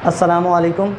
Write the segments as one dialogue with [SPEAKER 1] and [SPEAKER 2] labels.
[SPEAKER 1] अस्सलामुअलैकुम,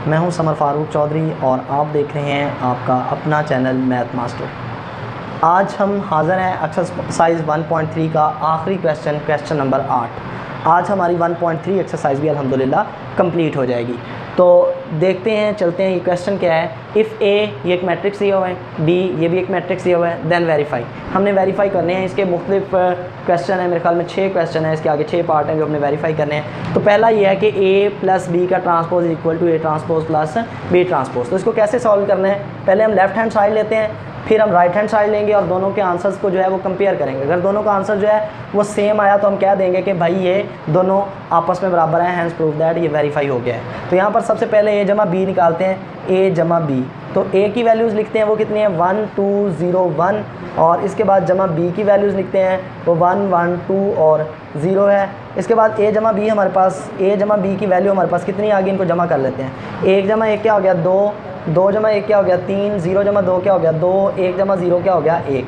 [SPEAKER 1] मैं हूं समर फ़ारूक चौधरी और आप देख रहे हैं आपका अपना चैनल मैथ मास्टर। आज हम हाज़िर हैं एक्सरसाइज 1.3 का आखिरी क्वेश्चन नंबर 8। आज हमारी 1.3 एक्सरसाइज भी अल्हम्दुलिल्लाह कंप्लीट हो जाएगी। तो देखते हैं, चलते हैं। ये क्वेश्चन क्या है, इफ़ ए ये एक मैट्रिक्स दिया हुआ है, बी ये भी एक मैट्रिक्स दिया हुआ है, देन वेरीफाई। हमने वेरीफाई करने हैं। इसके मुख्तलिफ क्वेश्चन है, मेरे ख्याल में 6 क्वेश्चन है, इसके आगे 6 पार्ट हैं जो हमने वेरीफाई करने हैं। तो पहला ये है कि ए प्लस बी का transpose equal to A transpose plus B transpose. तो इसको कैसे सॉल्व करना है, पहले हम लेफ्ट हैंड साइड लेते हैं, फिर हम राइट हैंड साइड लेंगे और दोनों के आंसर्स को जो है वो कंपेयर करेंगे। अगर दोनों का आंसर जो है वो सेम आया तो हम कह देंगे कि भाई ये दोनों आपस में बराबर हैं, हैंस प्रूव दैट ये वेरीफाई हो गया है। तो यहाँ पर सबसे पहले ए जमा बी निकालते हैं, ए जमा बी। तो ए की वैल्यूज़ लिखते हैं, वो कितनी है 1 2 0 1, और इसके बाद जमा बी की वैल्यूज़ लिखते हैं, वो 1 1 2 और 0 है। इसके बाद ए जमा बी हमारे पास, ए जमा बी की वैल्यू हमारे पास कितनी आ गई, इनको जमा कर लेते हैं। 1 जमा 1 क्या हो गया 2, 2 जमा 1 क्या हो गया 3, 0 जमा 2 क्या हो गया 2, 1 जमा 0 क्या हो गया 1।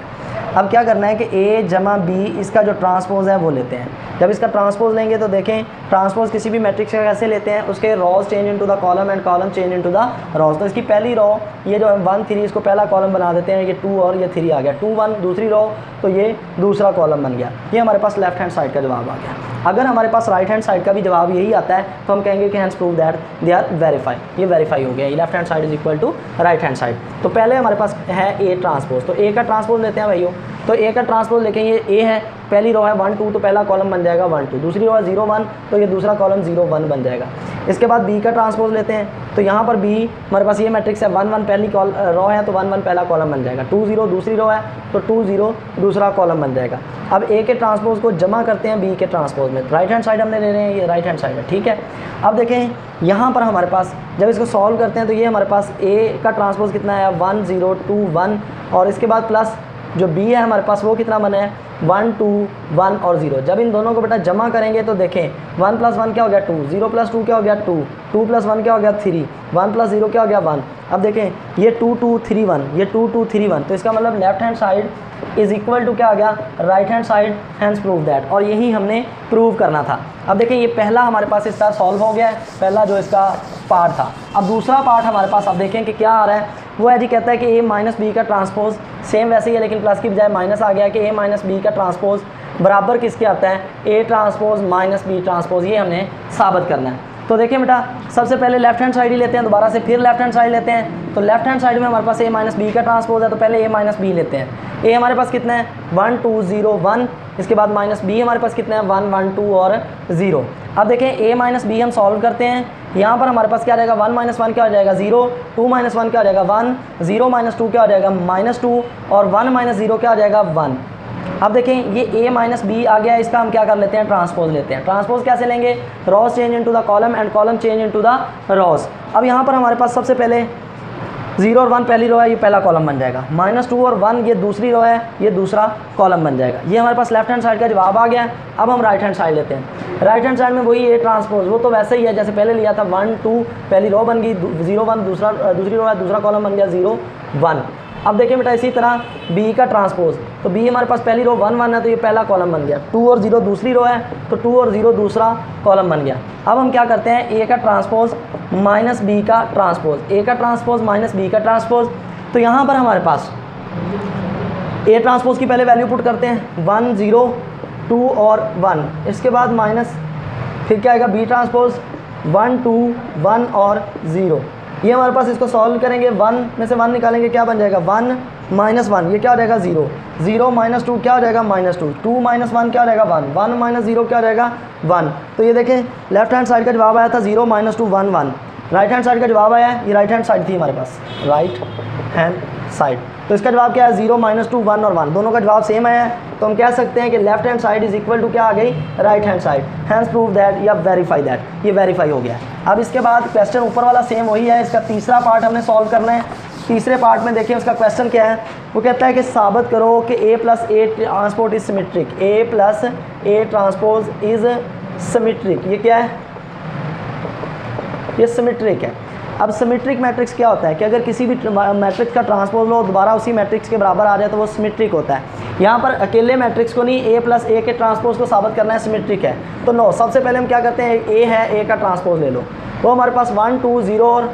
[SPEAKER 1] अब क्या करना है कि ए जमा बी इसका जो ट्रांसपोज है वो लेते हैं। जब इसका ट्रांसपोज लेंगे तो देखें ट्रांसपोज किसी भी मैट्रिक्स का कैसे लेते हैं, उसके rows change into the column and column change into the rows. तो इसकी पहली रॉ ये जो 1 3 इसको पहला कॉलम बना देते हैं, ये 2 और ये 3 आ गया, 2 1 दूसरी रॉ, तो ये दूसरा कॉलम बन गया। ये हमारे पास लेफ्ट हैंड साइड का जवाब आ गया। अगर हमारे पास राइट हैंड साइड का भी जवाब यही आता है तो हम कहेंगे कि hence prove that they are verify, ये वेरीफाई हो गया, ये left hand side is equal to right hand side. तो पहले हमारे पास है ए ट्रांसपोज, तो ए का ट्रांसपोज लेते हैं भाइयों। तो ए का ट्रांसपोज लेके ये ए है, पहली रो है 1 2, तो पहला कॉलम बन जाएगा 1 2, दूसरी रो है 0 1, तो ये दूसरा कॉलम 0 1 बन जाएगा। इसके बाद बी का ट्रांसपोज लेते हैं, तो यहाँ पर बी हमारे पास ये मैट्रिक्स है 1 1 पहली रो है, तो 1 1 पहला कॉलम बन जाएगा, 2 0 दूसरी रो है, तो 2 0 दूसरा कॉलम बन जाएगा। अब ए के ट्रांसपोज को जमा करते हैं बी के ट्रांसपोज में, राइट हैंड साइड हमने ले रहे हैं, ये राइट हैंड साइड है, ठीक है। अब देखें यहाँ पर हमारे पास जब इसको सॉल्व करते हैं तो ये हमारे पास ए का ट्रांसपोज कितना है 1 0 2 1, और इसके बाद प्लस जो बी है हमारे पास वो कितना बना है 1 2 1 और 0। जब इन दोनों को बेटा जमा करेंगे तो देखें 1 + 1 क्या हो गया 2, 0 + 2 क्या हो गया 2, 2 + 1 क्या हो गया 3, 1 + 0 क्या हो गया 1। अब देखें ये 2 2 3 1, ये 2 2 3 1, तो इसका मतलब left hand side is equal to क्या आ गया right hand side, hence prove that, और यही हमने प्रूव करना था। अब देखें ये पहला हमारे पास इसका सॉल्व हो गया है, पहला जो इसका पार्ट था। अब दूसरा पार्ट हमारे पास, अब देखें कि क्या आ रहा है, वो है जी कहता है कि ए माइनस बी का ट्रांसपोज सेम वैसे ही है, लेकिन प्लस की बजाय माइनस आ गया कि ए माइनस बी का ट्रांसपोज बराबर किसके आता है A transpose minus B transpose, ये हमने साबित करना है। तो देखिए बेटा सबसे पहले लेफ्ट हैंड साइड ही लेते हैं, दोबारा से फिर लेफ्ट हैंड साइड लेते हैं। तो लेफ्ट हैंड साइड में हमारे पास ए माइनस बी का ट्रांसपोज है, तो पहले ए माइनस बी लेते हैं। ए हमारे पास कितना है 1 2 0 1, इसके बाद माइनस बी हमारे पास कितना है 1 1 2 और 0। अब देखें ए माइनस बी हम सॉल्व करते हैं, यहाँ पर हमारे पास क्या आ जाएगा 1 - 1 क्या हो जाएगा 0, 2 - 1 क्या हो जाएगा 1, 0 - 2 क्या हो जाएगा -2, और 1 - 0 क्या हो जाएगा 1। अब देखें ये a माइनस बी आ गया, इसका हम क्या कर लेते हैं ट्रांसपोज लेते हैं। ट्रांसपोज कैसे लेंगे, rows change into the column and column change into the rows. अब यहाँ पर हमारे पास सबसे पहले 0 और 1 पहली रो है, ये पहला कॉलम बन जाएगा, -2 और 1 ये दूसरी रो है, ये दूसरा कॉलम बन जाएगा। ये हमारे पास लेफ्ट हैंड साइड का जवाब आ गया है। अब हम राइट हैंड साइड लेते हैं। राइट हैंड साइड में वही ए ट्रांसपोज, वो तो वैसे ही है जैसे पहले लिया था, 1 2 पहली रो बन गई, 0 1 दूसरी रो है, दूसरा कॉलम बन गया 0 1। अब देखिए बेटा इसी तरह बी का ट्रांसपोज, तो बी हमारे पास पहली रो 1 1 है, तो ये पहला कॉलम बन गया, 2 और 0 दूसरी रो है, तो 2 और 0 दूसरा कॉलम बन गया। अब हम क्या करते हैं ए का ट्रांसपोज माइनस बी का ट्रांसपोज, ए का ट्रांसपोज माइनस बी का ट्रांसपोज। तो यहाँ पर हमारे पास ए ट्रांसपोज की पहले वैल्यू पुट करते हैं 1 0 2 और 1, इसके बाद माइनस फिर क्या आएगा बी ट्रांसपोज 1 2 1 और 0। ये हमारे पास इसको सॉल्व करेंगे, 1 में से 1 निकालेंगे क्या बन जाएगा 1 - 1, ये क्या हो जाएगा 0, 0 - 2 क्या हो जाएगा -2, 2 - 1 क्या हो जाएगा 1, 1 - 0 क्या हो जाएगा 1। तो ये देखें लेफ्ट हैंड साइड का जवाब आया था 0 - 2 1 1, राइट हैंड साइड का जवाब आया है, ये राइट हैंड साइड थी हमारे पास, राइट हैंड साइड। तो इसका जवाब क्या है 0 - 2 1 और 1, दोनों का जवाब सेम आया है। तो हम कह सकते हैं कि left hand side is equal to क्या आ गई right hand side, hence prove that या वेरीफाई दैट, ये वेरीफाई हो गया है। अब इसके बाद क्वेश्चन ऊपर वाला सेम वही है, इसका तीसरा पार्ट हमने सॉल्व करना है। तीसरे पार्ट में देखिए उसका क्वेश्चन क्या है, वो कहता है कि साबित करो कि a + a transpose is symmetric, a + a transpose is symmetric. ये क्या है, ये सिमेट्रिक है। अब सिमेट्रिक मैट्रिक्स क्या होता है कि अगर किसी भी मैट्रिक्स का ट्रांसपोज लो दोबारा उसी मैट्रिक्स के बराबर आ जाए तो वो सिमेट्रिक होता है। यहाँ पर अकेले मैट्रिक्स को नहीं, a + a के ट्रांसपोज को साबित करना है सिमेट्रिक है। तो नो, सबसे पहले हम क्या करते हैं, a है, a का ट्रांसपोज ले लो, तो हमारे पास 1 2 0 और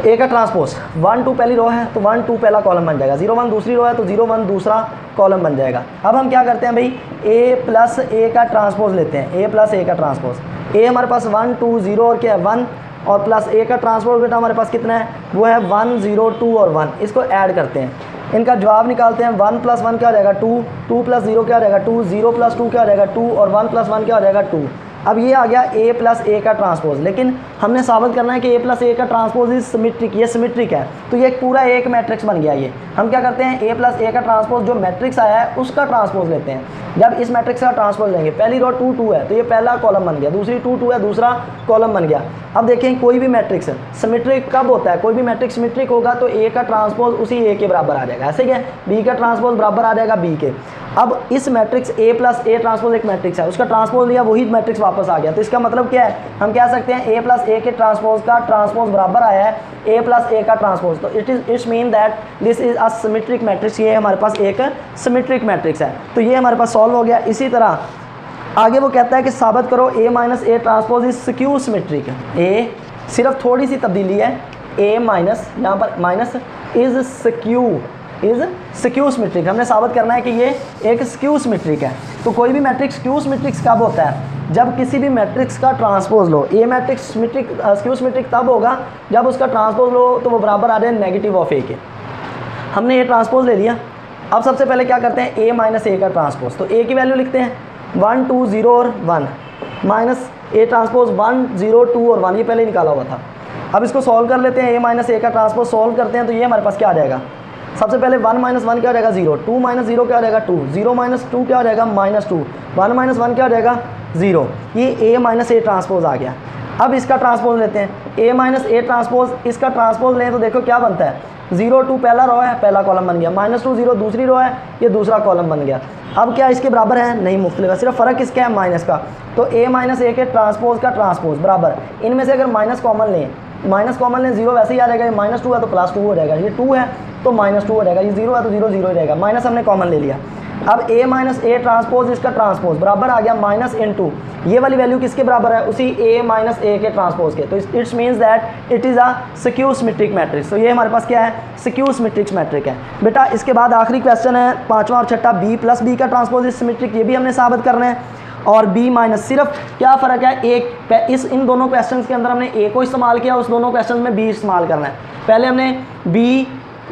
[SPEAKER 1] ए का ट्रांसपोज 1 2 पहली रो है तो 1 2 पहला कॉलम बन जाएगा, 0 1 दूसरी रो है तो 0 1 दूसरा कॉलम बन जाएगा। अब हम क्या करते हैं भाई, ए प्लस ए का ट्रांसपोज लेते हैं, ए प्लस ए का ट्रांसपोज। ए हमारे पास 1 2 0 और क्या है 1, और प्लस ए का ट्रांसपोज बेटा हमारे पास कितना है, वो है 1 0 2 और 1। इसको ऐड करते हैं, इनका जवाब निकालते हैं। 1 + 1 क्या हो जाएगा 2, 2 + 0 क्या हो जाएगा 2, 0 + 2 क्या हो जाएगा 2, और 1 + 1 क्या हो जाएगा 2। अब ये आ गया a प्लस ए का ट्रांसपोज, लेकिन हमने साबित करना है कि a प्लस ए का ट्रांसपोज इज सिमेट्रिक, ये सिमेट्रिक है, तो ये पूरा एक मैट्रिक्स बन गया। ये हम क्या करते हैं, a प्लस ए का ट्रांसपोज जो मैट्रिक्स आया है उसका ट्रांसपोज लेते हैं। जब इस मैट्रिक्स का ट्रांसपोज लेंगे, पहली रो 2 2 है तो ये पहला कॉलम बन गया, दूसरी 2 2 है दूसरा कॉलम बन गया। अब देखें कोई भी मैट्रिक्स सिमेट्रिक कब होता है, कोई भी मैट्रिक्स सिमेट्रिक होगा तो a का ट्रांसपोज उसी a के बराबर आ जाएगा, ऐसे क्या b का ट्रांसपोज बराबर आ जाएगा b के। अब इस matrix a plus A transpose एक मैट्रिक्स है, उसका ट्रांसपोज लिया वही मैट्रिक्स वापस आ गया, तो इसका मतलब क्या है, हम कह सकते हैं a प्लस ए के ट्रांसपोज का ट्रांसपोज बराबर आया है a प्लस ए का ट्रांसपोज। तो it's mean that this is a symmetric matrix, ये हमारे पास एक सिमेट्रिक मैट्रिक्स है। तो ये हमारे पास सॉल्व हो गया। इसी तरह आगे वो कहता है कि साबित करो a minus A transpose is skew symmetric. a सिर्फ थोड़ी सी तब्दीली है, a माइनस यहाँ पर माइनस इज स्क्यू सिमेट्रिक। हमने साबित करना है कि ये एक स्क्यू सिमेट्रिक है। तो कोई भी मैट्रिक्स स्क्यू सिमेट्रिक कब होता है, जब किसी भी मैट्रिक्स का ट्रांसपोज लो। ए मैट्रिक्स सिमेट्रिक स्क्यू सिमेट्रिक तब होगा जब उसका ट्रांसपोज लो तो वो बराबर आ रहे हैं नेगेटिव ऑफ ए के। हमने ये ट्रांसपोज ले लिया। अब सबसे पहले क्या करते हैं, a माइनस ए का ट्रांसपोज, तो a की वैल्यू लिखते हैं 1 2 0 और 1 माइनस ए ट्रांसपोज 1 0 2 और 1, ये पहले निकाला हुआ था। अब इसको सॉल्व कर लेते हैं, a माइनस ए का ट्रांसपोज सॉल्व करते हैं तो ये हमारे पास क्या आ जाएगा, सबसे पहले 1 माइनस 1 क्या हो जाएगा 0, 2 माइनस 0 क्या हो जाएगा 2, 0 माइनस 2 क्या हो जाएगा -2, 1 माइनस 1 क्या हो जाएगा 0। ये a माइनस ए ट्रांसपोज आ गया। अब इसका ट्रांसपोज लेते हैं, a माइनस ए ट्रांसपोज, इसका ट्रांसपोज लें तो देखो क्या बनता है, 0 2 पहला रो है पहला कॉलम बन गया, -2 0 दूसरी रो है ये दूसरा कॉलम बन गया। अब क्या इसके बराबर है, नहीं मुख्तलिफ है, सिर्फ फ़र्क इसका है माइनस का। तो a माइनस ए के ट्रांसपोज का ट्रांसपोज बराबर, इनमें से अगर माइनस कॉमन लें, 0 वैसे ही आ जाएगा, ये -2 है तो +2 हो जाएगा, ये 2 है तो -2 हो जाएगा, ये 0 है तो 0 0 हो जाएगा, माइनस हमने कॉमन ले लिया। अब a माइनस ए ट्रांसपोज इसका ट्रांसपोज बराबर आ गया माइनस इनटू ये वाली वैल्यू किसके बराबर है, उसी a माइनस ए के ट्रांसपोज के। तो it's means that it is a skew symmetric matrix. तो ये हमारे पास क्या है, स्क्यू सिमेट्रिक मैट्रिक है बेटा। इसके बाद आखिरी क्वेश्चन है पांचवा और छठा, b प्लस b का ट्रांसपोज इज सिमेट्रिक, ये भी हमने साबित करना है। और b माइनस, सिर्फ क्या फ़र्क है, इन दोनों क्वेश्चंस के अंदर हमने a को इस्तेमाल किया, उस दोनों क्वेश्चन में b इस्तेमाल करना है। पहले हमने b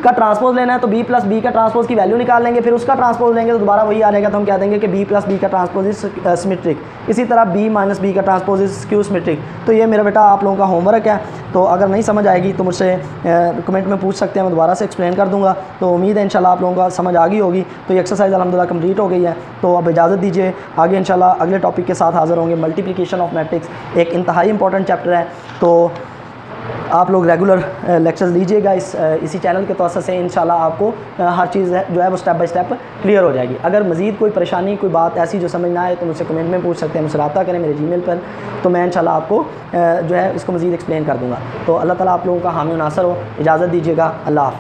[SPEAKER 1] का ट्रांसपोज लेना है तो b प्लस b का ट्रांसपोज की वैल्यू निकाल लेंगे, फिर उसका ट्रांसपोज लेंगे तो दोबारा वही आ जाएगा, तो हम कह देंगे कि b प्लस b का ट्रांसपोज इज सिमेट्रिक। इसी तरह b माइनस b का ट्रांसपोज इज स्क्यू सिमेट्रिक। तो ये मेरा बेटा आप लोगों का होमवर्क है, तो अगर नहीं समझ आएगी तो मुझसे कमेंट में पूछ सकते हैं, मैं दोबारा से एक्सप्लेन कर दूंगा। तो उम्मीद है इंशाल्लाह आप लोगों का समझ आ गई होगी। तो ये एक्सरसाइज अल्हम्दुलिल्लाह कंप्लीट हो गई है। तो अब इजाज़त दीजिए, आगे इंशाल्लाह अगले टॉपिक के साथ हाज़िर होंगे। मल्टीप्लिकेशन ऑफ मैट्रिक्स एक इंतहाई इंपॉर्टेंट चैप्टर है, तो आप लोग रेगुलर लेक्चर्स लीजिएगा इसी चैनल के तौर से। इंशाल्लाह आपको हर चीज़ जो है वो स्टेप बाय स्टेप क्लियर हो जाएगी। अगर मज़ीद कोई परेशानी, कोई बात ऐसी जो समझ ना आए तो मुझसे कमेंट में पूछ सकते हैं, मुझसे रब्ता करें मेरे जीमेल पर, तो मैं इंशाल्लाह आपको जो है इसको मज़ीद एक्सप्लेन कर दूँगा। तो अल्लाह ताला आप लोगों का हामी नासर हो। इजाज़त दीजिएगा, अल्लाह हाफ़िज़।